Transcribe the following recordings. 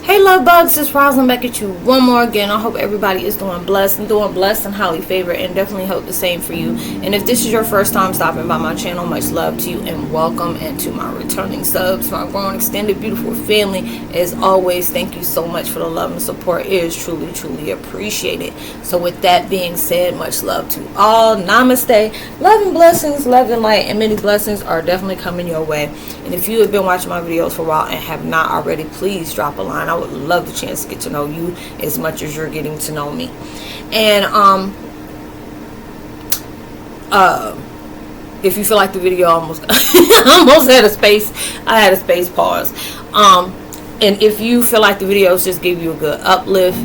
Hey love bugs, it's Roslynn back at you one more again. I hope everybody is doing blessed and highly favored, and definitely hope the same for you. And if this is your first time stopping by my channel, much love to you and welcome, and to my returning subs, my growing extended beautiful family, as always, thank you so much for the love and support. It is truly appreciated. So with that being said, much love to all. Namaste. Love and blessings, love and light, and many blessings are definitely coming your way. And if you have been watching my videos for a while and have not already, please drop a line. I would love the chance to get to know you as much as you're getting to know me. And if you feel like the video almost had a space, I had a space pause. And if you feel like the videos just give you a good uplift,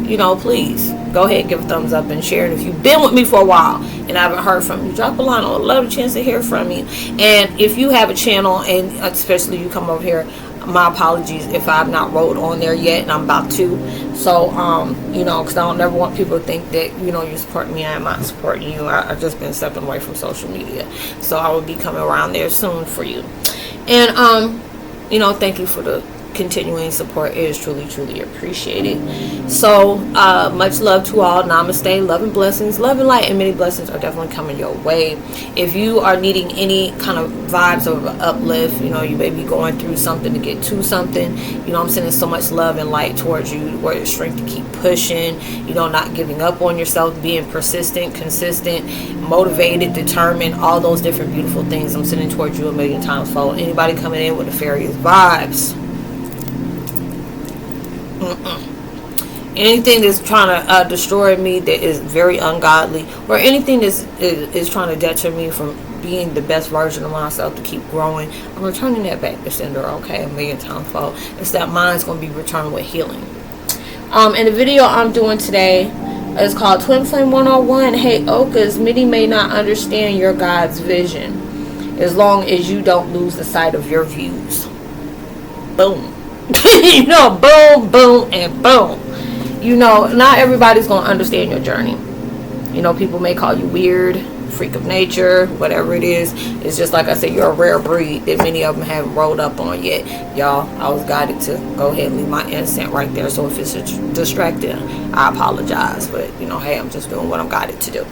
please go ahead and give a thumbs up and share it. If you've been with me for a while and I haven't heard from you, drop a line. I would love a chance to hear from you. And if you have a channel, and especially you come over here, my apologies if I've not rolled on there yet, and I'm about to. So because I don't never want people to think that you're supporting me. I'm not supporting you. I've just been stepping away from social media, so I will be coming around there soon for you. And thank you for the continuing support. It is truly appreciated. So much love to all. Namaste. Love and blessings, love and light, and many blessings are definitely coming your way. If you are needing any kind of vibes of an uplift, you may be going through something to get to something, I'm sending so much love and light towards you, where your strength to keep pushing, not giving up on yourself, being persistent, consistent, motivated, determined, all those different beautiful things I'm sending towards you a million times fold. Anybody coming in with nefarious vibes, anything that's trying to destroy me, that is very ungodly, or anything that's is trying to deter me from being the best version of myself to keep growing, I'm returning that back to sender, okay, a million times fold. It's that mine's going to be returned with healing. And the video I'm doing today is called Twin Flame 101. Heyokas, many may not understand your God's vision as long as you don't lose the sight of your views. Boom. Boom, and boom. Not everybody's going to understand your journey. People may call you weird, freak of nature, whatever it is. It's just like I said, you're a rare breed that many of them haven't rolled up on yet. Y'all, I was guided to go ahead and leave my incense right there. So if it's distracting, I apologize. But, hey, I'm just doing what I'm guided to do.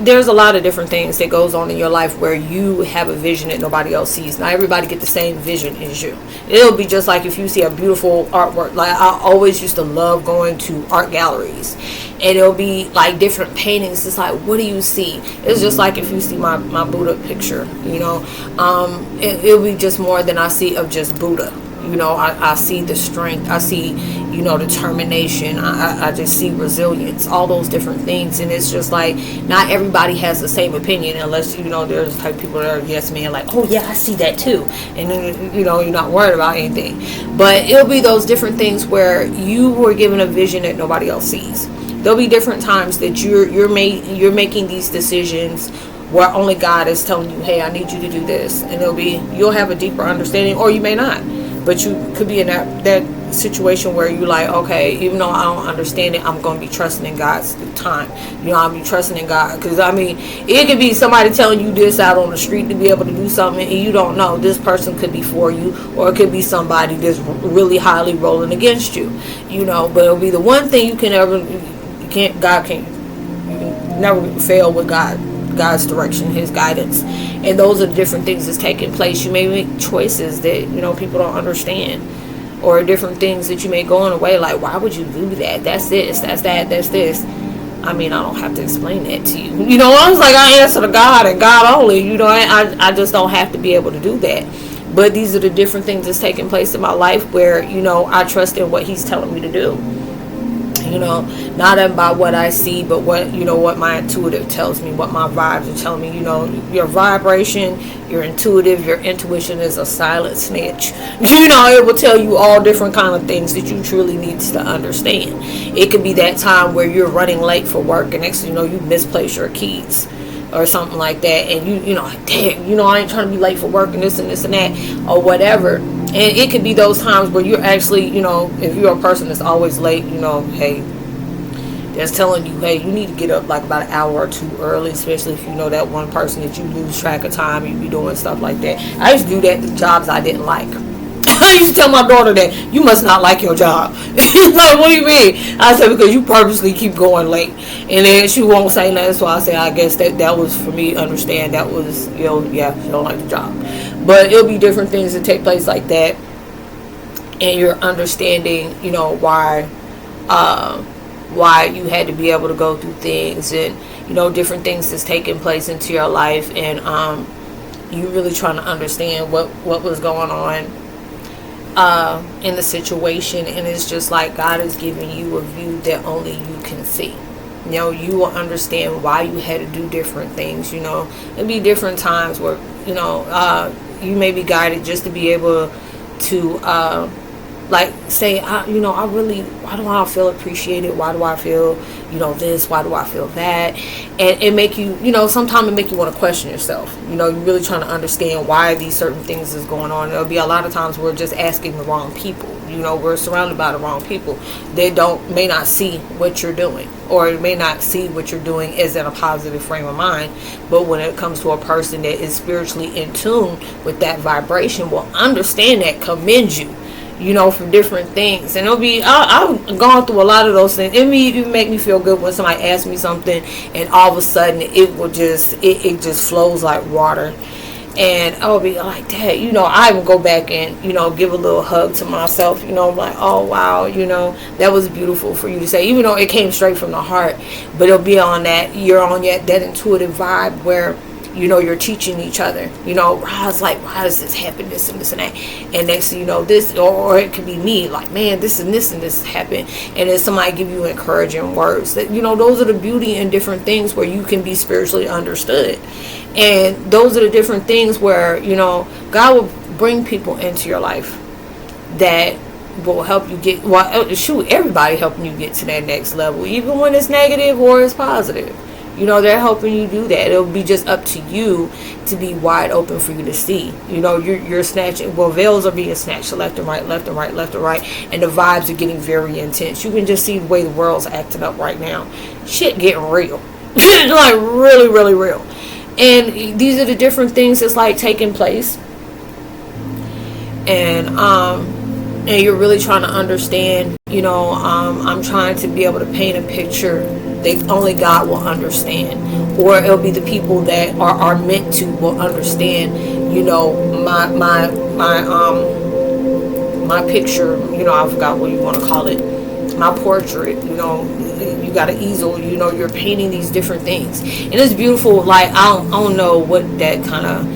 There's a lot of different things that goes on in your life where you have a vision that nobody else sees. Not everybody get the same vision as you. It'll be just like if you see a beautiful artwork. Like I always used to love going to art galleries, and it'll be like different paintings. It's like, what do you see? It's just like if you see my Buddha picture, it'll be just more than I see of just Buddha. I see the strength. I see, determination. I just see resilience, all those different things. And it's just like, not everybody has the same opinion, unless, there's the type of people that are yes man, like, oh yeah, I see that too. And then, you're not worried about anything. But it'll be those different things where you were given a vision that nobody else sees. There'll be different times that you're making these decisions where only God is telling you, hey, I need you to do this. And you'll have a deeper understanding, or you may not. But you could be in that situation where you're like, okay, even though I don't understand it, I'm going to be trusting in God's time. I'll be trusting in God. Because, it could be somebody telling you this out on the street to be able to do something, and you don't know. This person could be for you, or it could be somebody that's really highly rolling against you. But it'll be the one thing you can never fail with God's direction, His guidance. And those are the different things that's taking place. You may make choices that people don't understand, or different things that you may go in a way like, why would you do that? That's this, that's that, that's this. I don't have to explain that to you. I was like, I answer to God and God only. I just don't have to be able to do that. But these are the different things that's taking place in my life where I trust in what He's telling me to do. Not about what I see, but what my intuitive tells me, what my vibes are telling me. Your vibration, your intuition is a silent snitch. It will tell you all different kind of things that you truly need to understand. It could be that time where you're running late for work, and next thing you misplace your keys or something like that, and damn, I ain't trying to be late for work and this and that, or whatever. And it could be those times where you're actually, if you're a person that's always late, hey, that's telling you, hey, you need to get up like about an hour or two early, especially if you know that one person that you lose track of time, you be doing stuff like that. I used to do that to jobs I didn't like. I used to tell my daughter that, you must not like your job. Like, what do you mean? I said, because you purposely keep going late. And then she won't say nothing, so I said, I guess that was for me to understand. That was, yeah, she don't like the job. But it'll be different things that take place like that. And you're understanding, why you had to be able to go through things, and different things that's taking place into your life, and you really trying to understand what was going on in the situation. And it's just like God is giving you a view that only you can see. You will understand why you had to do different things. There'll be different times where you may be guided just to be able to say, why do I feel appreciated? Why do I feel, this? Why do I feel that? And it make you, sometimes it make you want to question yourself. You're really trying to understand why these certain things is going on. There'll be a lot of times we're just asking the wrong people. We're surrounded by the wrong people. They may not see what you're doing, or may not see what you're doing is in a positive frame of mind. But when it comes to a person that is spiritually in tune with that vibration, will understand that, commend you. For different things. And it'll be, I've gone through a lot of those things. It make me feel good when somebody asks me something, and all of a sudden it will just, it just flows like water. And I'll be like that, I even go back and, give a little hug to myself, like, oh wow, that was beautiful for you to say, even though it came straight from the heart. But it'll be on that, you're on that intuitive vibe where, you're teaching each other. Roz, like, why does this happen, this and this and that? And next thing you know, this, or it could be me, like, man, this and this and this happened. And then somebody give you encouraging words. That, those are the beauty in different things where you can be spiritually understood. And those are the different things where, God will bring people into your life that will help you get, everybody helping you get to that next level, even when it's negative or it's positive. They're helping you do that. It'll be just up to you to be wide open for you to see. You're snatching, veils are being snatched left and right, left and right, left and right, and the vibes are getting very intense. You can just see the way the world's acting up right now. Shit getting real. Like, really, really real. And these are the different things that's like taking place. And you're really trying to understand, I'm trying to be able to paint a picture that only God will understand, or it'll be the people that are meant to will understand, my picture, I forgot what you want to call it, my portrait, you got an easel, you're painting these different things, and it's beautiful. Like, I don't know what that kind of,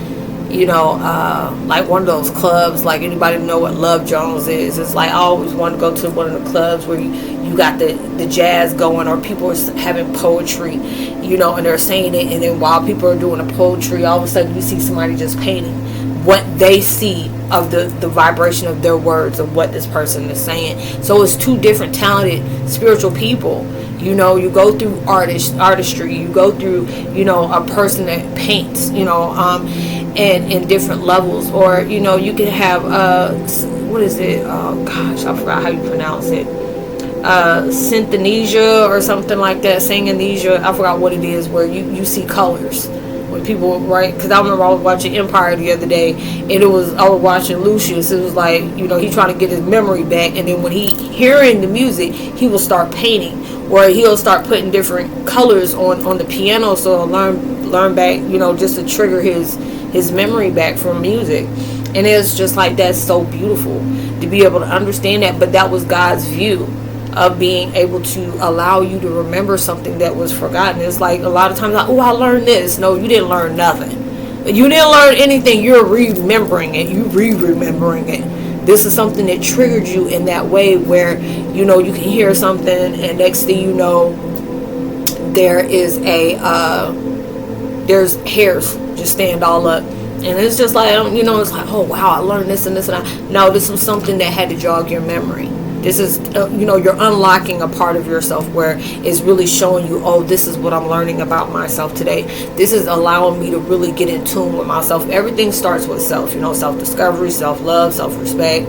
like one of those clubs, like, anybody know what Love Jones is? It's like, I always want to go to one of the clubs where you got the jazz going, or people are having poetry, and they're saying it, and then while people are doing the poetry, all of a sudden you see somebody just painting what they see of the vibration of their words, of what this person is saying. So it's two different talented spiritual people. You go through artistry, you go through, a person that paints, and in different levels. Or, you can have, what is it? Oh, gosh, I forgot how you pronounce it. Synthonesia or something like that. Sangonesia, I forgot what it is, where you see colors. When people, right? Because I remember I was watching Empire the other day, and I was watching Lucius. It was like, he trying to get his memory back, and then when he hearing the music, he will start painting, or he'll start putting different colors on the piano, so he'll learn back, just to trigger his memory back from music. And it's just like, that's so beautiful to be able to understand that. But that was God's view of being able to allow you to remember something that was forgotten. It's like a lot of times, like, oh, I learned this. No, you didn't learn nothing. You didn't learn anything. You're remembering it. You remembering it. This is something that triggered you in that way, where you can hear something, and next thing you know, there is there's hairs just stand all up, and it's just like, it's like, oh wow, I learned this and this and that. No, this was something that had to jog your memory. This is, you're unlocking a part of yourself where it's really showing you, oh, this is what I'm learning about myself today. This is allowing me to really get in tune with myself. Everything starts with self, self-discovery, self-love, self-respect,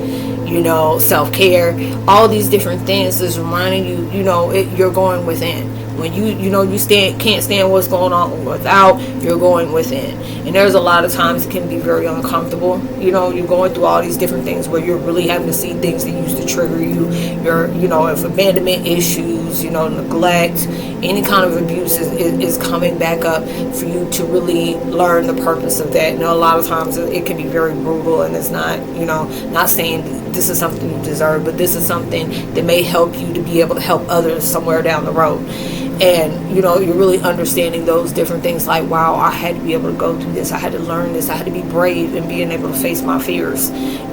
self-care. All these different things is reminding you, you're going within. When can't stand what's going on without, you're going within. And there's a lot of times it can be very uncomfortable. You're going through all these different things where you're really having to see things that used to trigger you. If abandonment issues, neglect, any kind of abuse is coming back up for you to really learn the purpose of that. A lot of times it can be very brutal, and it's not, not saying this is something you deserve, but this is something that may help you to be able to help others somewhere down the road. And you're really understanding those different things, like, wow, I had to be able to go through this, I had to learn this, I had to be brave and being able to face my fears.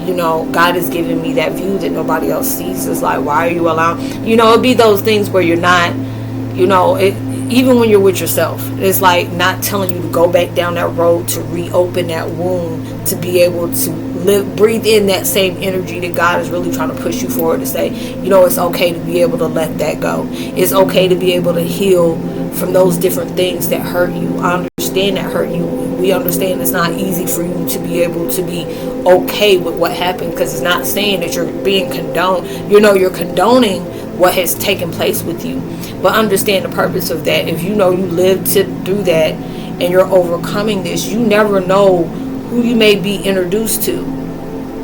God is giving me that view that nobody else sees. It's like, why are you allowing, it'd be those things where you're not, even when you're with yourself, it's like not telling you to go back down that road to reopen that wound, to be able to breathe in that same energy that God is really trying to push you forward, to say, it's okay to be able to let that go. It's okay to be able to heal from those different things that hurt you. I understand that hurt you. We understand it's not easy for you to be able to be okay with what happened, because it's not saying that you're being condoned. You're condoning what has taken place with you. But understand the purpose of that. If you lived through that and you're overcoming this, you never know who you may be introduced to.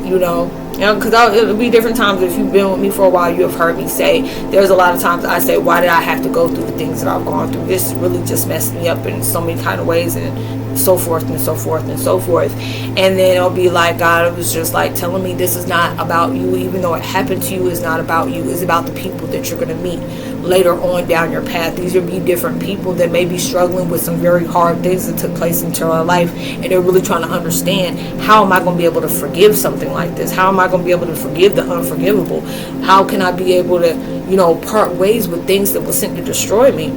Because it'll be different times. If you've been with me for a while, you have heard me say, there's a lot of times I say, why did I have to go through the things that I've gone through? This really just messed me up in so many kind of ways, and so forth and so forth and so forth. And then it'll be like, God was just like telling me, this is not about you. Even though it happened to you, it's not about you. It's about the people that you're going to meet later on down your path. These will be different people that may be struggling with some very hard things that took place in their life, and they're really trying to understand, how am I going to be able to forgive something like this? How am I going to be able to forgive the unforgivable? How can I be able to part ways with things that were sent to destroy me?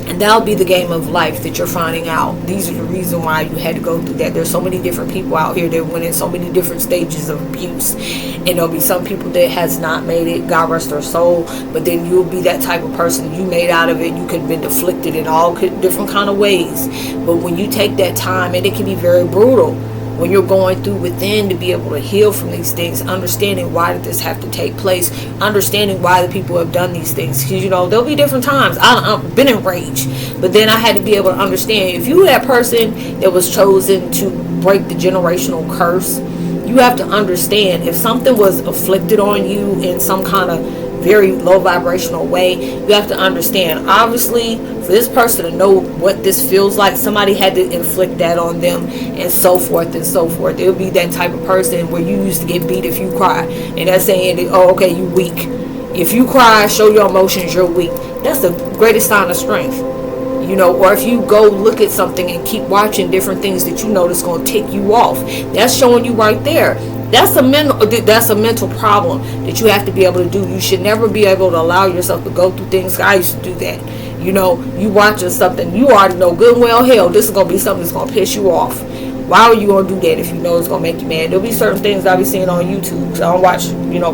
And that'll be the game of life that you're finding out. These are the reason why you had to go through that. There's so many different people out here that went in so many different stages of abuse. And there'll be some people that has not made it, God rest their soul. But then you'll be that type of person. You made out of it. You could have been deflected in all different kind of ways. But when you take that time, and it can be very brutal, when you're going through within, to be able to heal from these things, understanding why did this have to take place, understanding why the people have done these things. Because there'll be different times I've been enraged, but then I had to be able to understand, if you that person that was chosen to break the generational curse, you have to understand, if something was afflicted on you in some kind of very low vibrational way, you have to understand, obviously, for this person to know what this feels like, somebody had to inflict that on them, and so forth and so forth. It'll be that type of person where you used to get beat if you cry, and that's saying, oh, okay, you weak. If you cry, show your emotions, you're weak. That's the greatest sign of strength. Or if you go look at something and keep watching different things that that's going to take you off, that's showing you right there. That's a mental problem that you have to be able to do. You should never be able to allow yourself to go through things. I used to do that. You watching something, you already know good and well, hell, this is going to be something that's going to piss you off. Why are you going to do that if you know it's going to make you mad? There'll be certain things I'll be seeing on YouTube. Because I don't watch,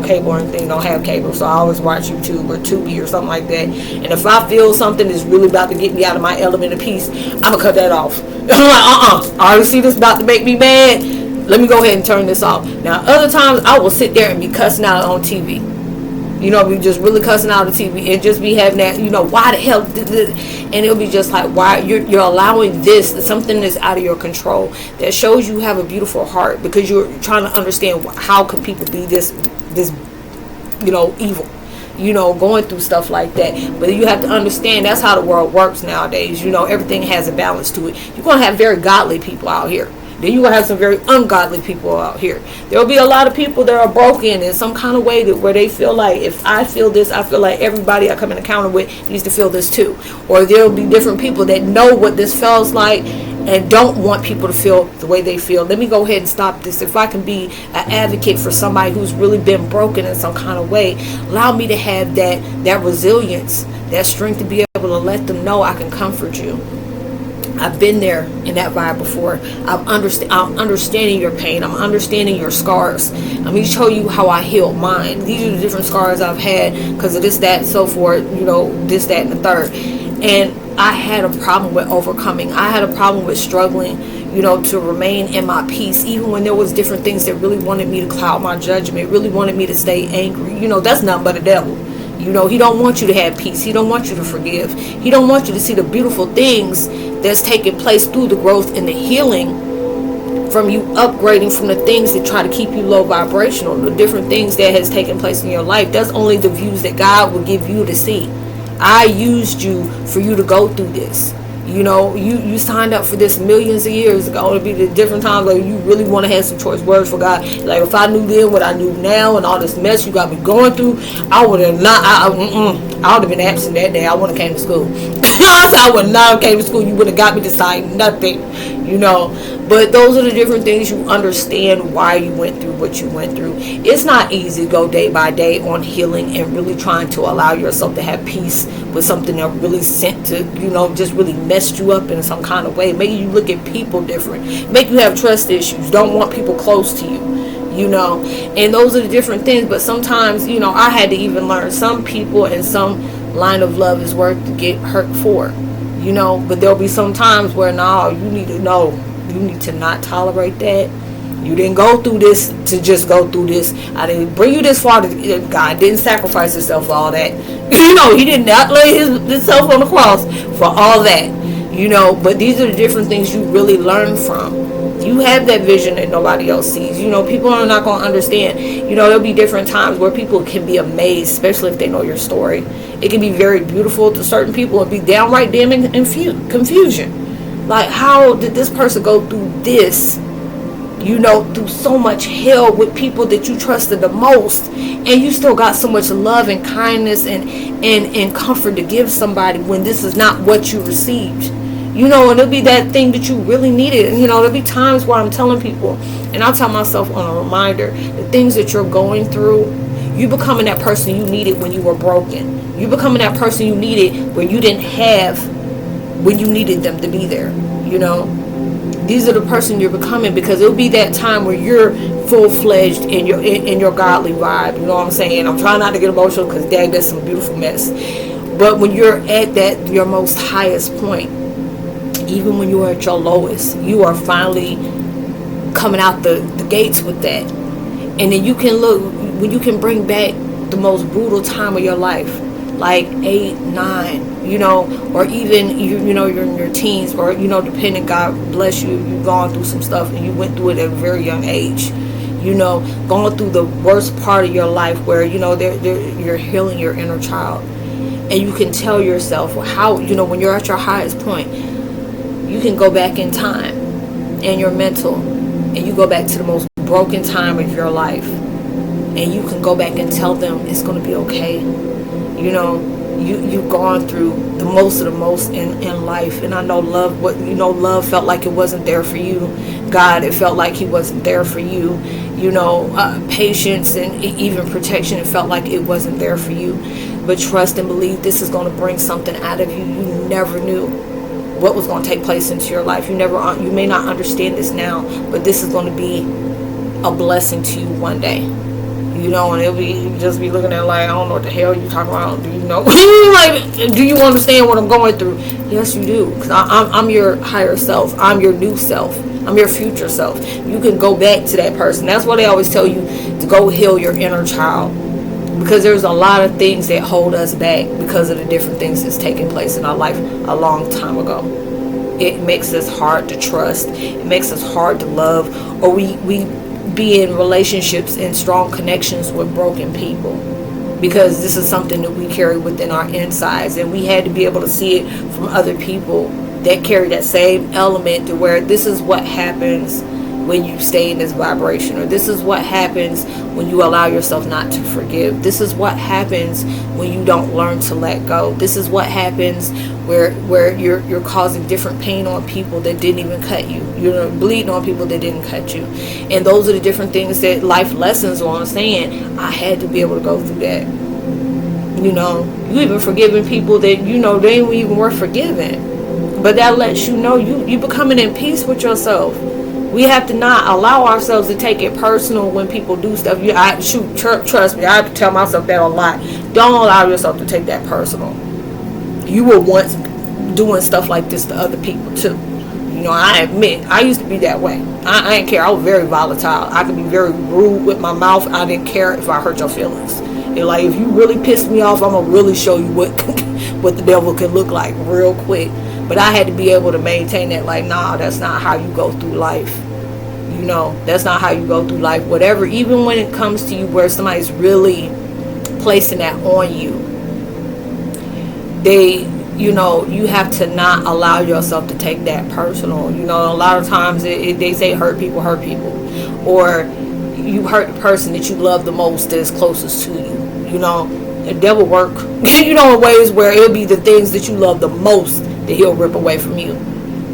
cable or anything. Don't have cable. So I always watch YouTube or Tubi or something like that. And if I feel something is really about to get me out of my element of peace, I'm going to cut that off. I'm like, I already see this about to make me mad. Let me go ahead and turn this off. Now, other times I will sit there and be cussing out on TV. Be just really cussing out the TV and just be having that, why the hell did this? And it'll be just like, why you're allowing this, something that's out of your control, that shows you have a beautiful heart, because you're trying to understand, how can people be this evil, going through stuff like that. But you have to understand, that's how the world works nowadays. Everything has a balance to it. You're going to have very godly people out here. Then you're going to have some very ungodly people out here. There'll be a lot of people that are broken in some kind of way, where they feel like, if I feel this, I feel like everybody I come in encounter with needs to feel this too. Or there'll be different people that know what this feels like and don't want people to feel the way they feel. Let me go ahead and stop this. If I can be an advocate for somebody who's really been broken in some kind of way, allow me to have that resilience, that strength to be able to let them know I can comfort you. I've been there in that vibe before. I'm understanding your pain. I'm understanding your scars. Let me show you how I healed mine. These are the different scars I've had because of this, that, and so forth. This, that, and the third. And I had a problem with overcoming. I had a problem with struggling, to remain in my peace, even when there was different things that really wanted me to cloud my judgment, really wanted me to stay angry. That's nothing but the devil. You know, he don't want you to have peace. He don't want you to forgive. He don't want you to see the beautiful things that's taking place through the growth and the healing from you upgrading from the things that try to keep you low vibrational, the different things that has taken place in your life. That's only the views that God will give you to see. I used you for you to go through this. You know, you signed up for this millions of years ago. It'll be the different times like you really want to have some choice words for God. Like if I knew then what I knew now and all this mess you got me going through, I would have not. I would have been absent that day. I wouldn't have came to school. I would not have came to school. You would have got me to sign nothing. You know, but those are the different things. You understand why you went through what you went through. It's not easy to go day by day on healing and really trying to allow yourself to have peace with something that really sent to, you know, just really messed you up in some kind of way. Make you look at people different. Make you have trust issues. Don't want people close to you, you know. And those are the different things. But sometimes, you know, I had to even learn some people and some line of love is worth to get hurt for, you know. But there'll be some times where, no, you need to know. You need to not tolerate that. You didn't go through this to just go through this. I didn't bring you this far. God didn't sacrifice himself for all that. You know, he did not lay himself on the cross for all that. You know, but these are the different things you really learn from. You have that vision that nobody else sees. You know, people are not going to understand. You know, there'll be different times where people can be amazed, especially if they know your story. It can be very beautiful to certain people and be downright damning and confusion. Like, how did this person go through this? You know, through so much hell with people that you trusted the most, and you still got so much love and kindness and comfort to give somebody when this is not what you received. You know, and it'll be that thing that you really needed. And, you know, there'll be times where I'm telling people, and I'll tell myself on a reminder, the things that you're going through, you becoming that person you needed when you were broken. You becoming that person you needed when you didn't have, when you needed them to be there, you know. These are the person you're becoming, because it'll be that time where you're full-fledged in your godly vibe. You know what I'm saying? I'm trying not to get emotional because, dang, that's some beautiful mess. But when you're at that, your most highest point, even when you are at your lowest, you are finally coming out the gates with that. And then you can look, when you can bring back the most brutal time of your life, like 8, 9, you know, or even you know, you're in your teens, or, you know, depending, God bless you, you've gone through some stuff and you went through it at a very young age, you know, going through the worst part of your life where, you know, you're healing your inner child, and you can tell yourself how, you know, when you're at your highest point, you can go back in time and your mental, and you go back to the most broken time of your life, and you can go back and tell them it's going to be okay. You know, you've gone through the most of the most in life. And I know love felt like it wasn't there for you. God, it felt like he wasn't there for you. You know, patience and even protection, it felt like it wasn't there for you. But trust and believe this is going to bring something out of you. You never knew what was going to take place into your life. You may not understand this now, but this is going to be a blessing to you one day. You know, and you just be looking at like, I don't know what the hell you talking about. Do you know? Like, do you understand what I'm going through? Yes, you do. Because I'm your higher self. I'm your new self. I'm your future self. You can go back to that person. That's why they always tell you to go heal your inner child. Because there's a lot of things that hold us back because of the different things that's taking place in our life a long time ago. It makes us hard to trust. It makes us hard to love. Or we be in relationships and strong connections with broken people, because this is something that we carry within our insides, and we had to be able to see it from other people that carry that same element, to where this is what happens when you stay in this vibration, or this is what happens when you allow yourself not to forgive. This is what happens when you don't learn to let go. This is what happens where you're causing different pain on people that didn't even cut you. You're bleeding on people that didn't cut you. And those are the different things that life lessons are saying. I had to be able to go through that. You know, you even forgiving people that, you know, they ain't even worth forgiving. But that lets you know you becoming in peace with yourself. We have to not allow ourselves to take it personal when people do stuff. Trust me, I have to tell myself that a lot. Don't allow yourself to take that personal. You were once doing stuff like this to other people too. You know, I admit, I used to be that way. I didn't care. I was very volatile. I could be very rude with my mouth. I didn't care if I hurt your feelings. And like, if you really piss me off, I'm gonna really show you what what the devil can look like real quick. But I had to be able to maintain that, like, nah, that's not how you go through life. You know, that's not how you go through life. Whatever, even when it comes to you where somebody's really placing that on you, you know, you have to not allow yourself to take that personal. You know, a lot of times they say hurt people, or you hurt the person that you love the most that's closest to you. You know, the devil work, you know, in ways where it'll be the things that you love the most that he'll rip away from you.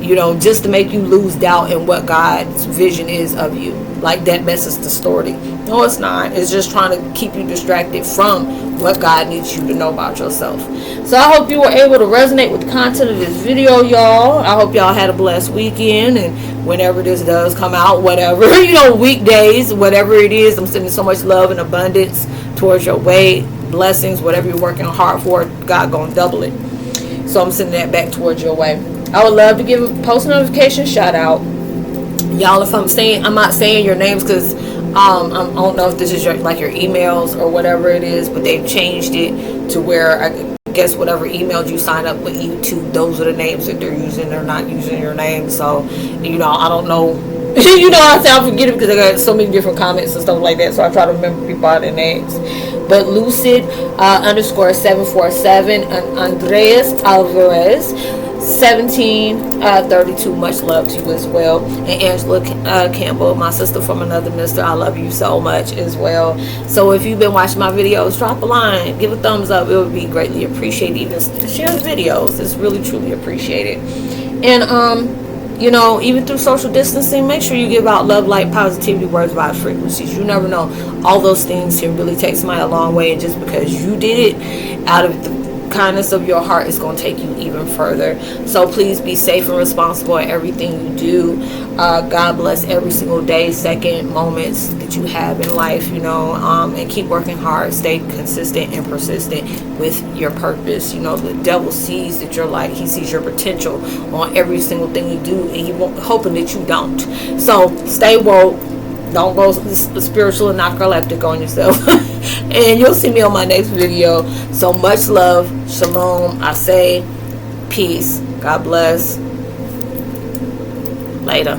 You know, just to make you lose doubt in what God's vision is of you. Like, that mess is distorting. No, it's not. It's just trying to keep you distracted from what God needs you to know about yourself. So I hope you were able to resonate with the content of this video, y'all. I hope y'all had a blessed weekend, and whenever this does come out, whatever, you know, weekdays, whatever it is, I'm sending so much love and abundance towards your way. Blessings, whatever you're working hard for, God gonna double it. So I'm sending that back towards your way. I would love to give a post notification shout out, y'all. If I'm not saying your names, because I don't know if this is your emails or whatever it is, but they've changed it to where I guess whatever emails you sign up with YouTube, those are the names that they're using. They're not using your name. So, you know, I don't know. You know, I forget it because I got so many different comments and stuff like that. So I try to remember people by their names. But Lucid _747 and Andreas Alvarez 1732, much love to you as well. And Angela Campbell, my sister from another mister, I love you so much as well. So if you've been watching my videos, drop a line, give a thumbs up. It would be greatly appreciated. Even share the videos, it's really truly appreciated. And you know, even through social distancing, make sure you give out love, light, positivity, words, vibes, frequencies. You never know, all those things can really take somebody a long way. And just because you did it out of the kindness of your heart, is going to take you even further. So please be safe and responsible in everything you do. God bless every single day, second, moments that you have in life, you know, and keep working hard, stay consistent and persistent with your purpose. You know, the devil sees that you're like, he sees your potential on every single thing you do, and he hoping that you don't. So stay woke. Don't go spiritual and narcoleptic on yourself. And you'll see me on my next video. So much love. Shalom. I say peace. God bless. Later.